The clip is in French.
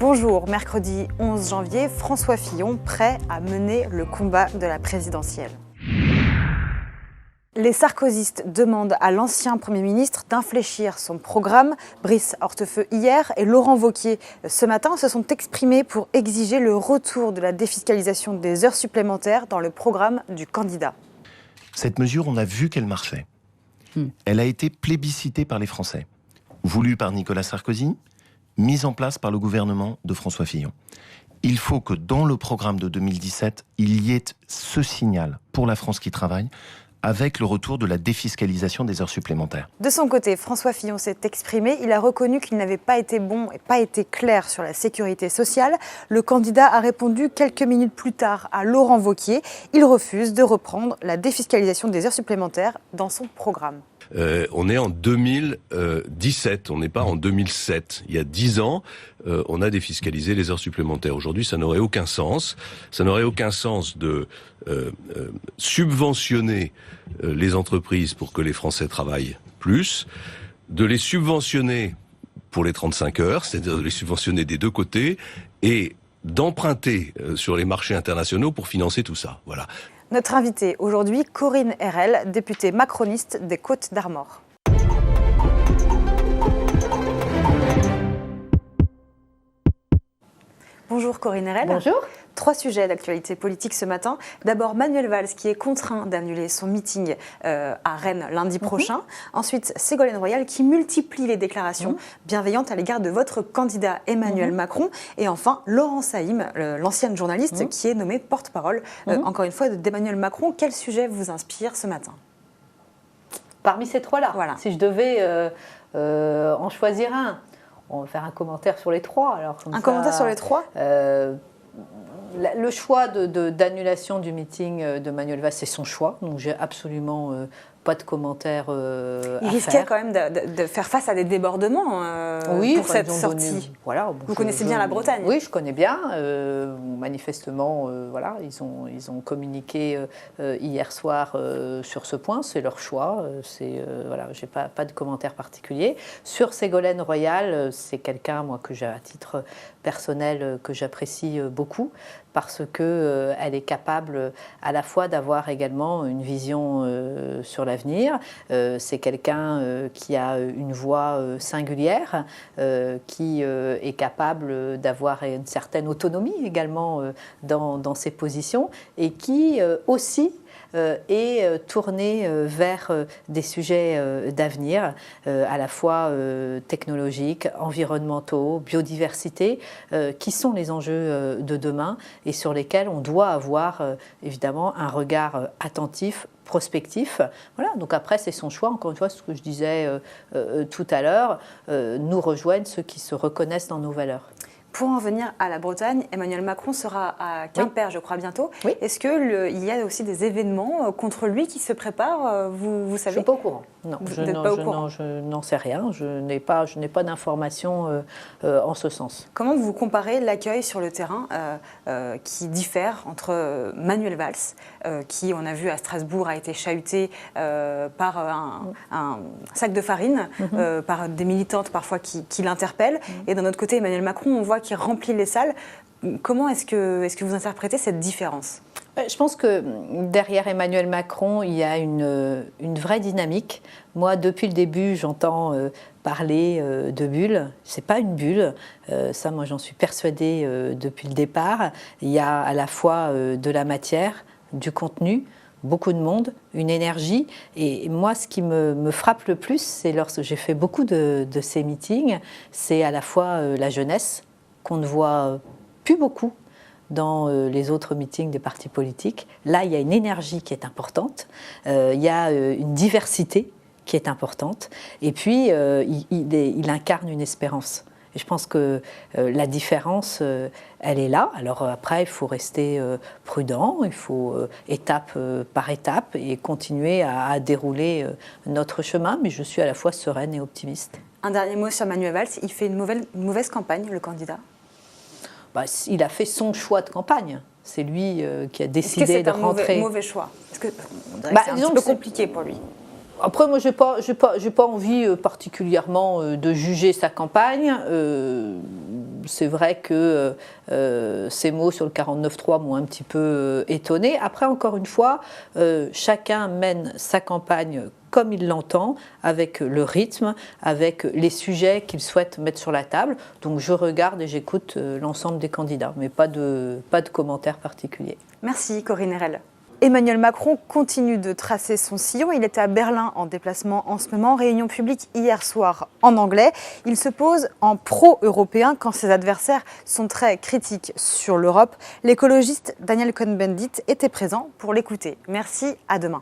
Bonjour, mercredi 11 janvier, François Fillon prêt à mener le combat de la présidentielle. Les sarkozystes demandent à l'ancien Premier ministre d'infléchir son programme. Brice Hortefeux hier et Laurent Wauquiez ce matin se sont exprimés pour exiger le retour de la défiscalisation des heures supplémentaires dans le programme du candidat. Cette mesure, on a vu qu'elle marchait. Elle a été plébiscitée par les Français, voulue par Nicolas Sarkozy, mise en place par le gouvernement de François Fillon. Il faut que dans le programme de 2017, il y ait ce signal pour la France qui travaille, avec le retour de la défiscalisation des heures supplémentaires. De son côté, François Fillon s'est exprimé. Il a reconnu qu'il n'avait pas été bon et pas été clair sur la sécurité sociale. Le candidat a répondu quelques minutes plus tard à Laurent Wauquiez. Il refuse de reprendre la défiscalisation des heures supplémentaires dans son programme. On est en 2017, on n'est pas en 2007. Il y a 10 ans, on a défiscalisé les heures supplémentaires. Aujourd'hui, ça n'aurait aucun sens. Ça n'aurait aucun sens de subventionner les entreprises pour que les Français travaillent plus, de les subventionner pour les 35 heures, c'est-à-dire de les subventionner des deux côtés, et d'emprunter sur les marchés internationaux pour financer tout ça. Voilà. Notre invitée aujourd'hui, Corinne Herel, députée macroniste des Côtes-d'Armor. Bonjour Corinne Herel. Bonjour. 3 sujets d'actualité politique ce matin. D'abord Manuel Valls qui est contraint d'annuler son meeting à Rennes lundi prochain. Ensuite Ségolène Royal qui multiplie les déclarations bienveillantes à l'égard de votre candidat Emmanuel Macron. Et enfin Laurent Saïm, l'ancienne journaliste qui est nommée porte-parole encore une fois d'Emmanuel Macron. Quel sujet vous inspire ce matin? Parmi ces 3-là, voilà. Si je devais en choisir un, on va faire un commentaire sur les 3. Alors, commentaire sur les 3 Le choix d'annulation du meeting de Manuel Valls, c'est son choix. Donc j'ai absolument pas de commentaire Il risquait quand même de faire face à des débordements pour cette sortie. Vous connaissez bien la Bretagne. Oui, je connais bien. Manifestement, ils ont communiqué hier soir sur ce point. C'est leur choix. J'ai pas de commentaire particulier. Sur Ségolène Royal, c'est quelqu'un, moi, que j'ai à titre personnel, que j'apprécie beaucoup, parce qu'elle est capable à la fois d'avoir également une vision sur l'avenir. C'est quelqu'un qui a une voix singulière, qui est capable d'avoir une certaine autonomie également dans ses positions, et qui aussi est tourné vers des sujets d'avenir, à la fois technologiques, environnementaux, biodiversité, qui sont les enjeux de demain et sur lesquels on doit avoir évidemment un regard attentif, prospectif. Voilà, donc après c'est son choix, encore une fois, ce que je disais tout à l'heure, nous rejoignent ceux qui se reconnaissent dans nos valeurs. Pour en venir à la Bretagne, Emmanuel Macron sera à Quimper, je crois, bientôt. Oui. Est-ce qu'il y a aussi des événements contre lui qui se préparent, vous savez? Je ne suis pas au courant. Non, je n'en sais rien. Je n'ai pas d'informations en ce sens. Comment vous comparez l'accueil sur le terrain qui diffère entre Manuel Valls, qui, on a vu à Strasbourg, a été chahuté par un sac de farine, par des militantes parfois qui l'interpellent, et d'un autre côté, Emmanuel Macron, on voit qui remplit les salles. Comment est-ce que vous interprétez cette différence? Je pense que derrière Emmanuel Macron, il y a une vraie dynamique. Moi, depuis le début, j'entends parler de bulle. C'est pas une bulle. Ça, moi, j'en suis persuadée depuis le départ. Il y a à la fois de la matière, du contenu, beaucoup de monde, une énergie. Et moi, ce qui me frappe le plus, c'est lorsque j'ai fait beaucoup de ces meetings, c'est à la fois la jeunesse, qu'on ne voit plus beaucoup dans les autres meetings des partis politiques. Là, il y a une énergie qui est importante, il y a une diversité qui est importante, et puis il incarne une espérance. Et je pense que la différence, elle est là. Alors après, il faut rester prudent, il faut étape par étape et continuer à dérouler notre chemin, mais je suis à la fois sereine et optimiste. Un dernier mot sur Manuel Valls, il fait une mauvaise campagne, le candidat? Il a fait son choix de campagne. C'est lui qui a décidé de rentrer. Est-ce que c'est un mauvais choix? Parce que c'est un petit peu compliqué pour lui. Après, moi, j'ai pas envie particulièrement de juger sa campagne. c'est vrai que ces mots sur le 49.3 m'ont un petit peu étonné. Après, encore une fois, chacun mène sa campagne comme il l'entend, avec le rythme, avec les sujets qu'il souhaite mettre sur la table. Donc je regarde et j'écoute l'ensemble des candidats, mais pas de commentaires particuliers. Merci Corinne Erel. Emmanuel Macron continue de tracer son sillon. Il est à Berlin en déplacement en ce moment, réunion publique hier soir en anglais. Il se pose en pro-européen quand ses adversaires sont très critiques sur l'Europe. L'écologiste Daniel Cohn-Bendit était présent pour l'écouter. Merci, à demain.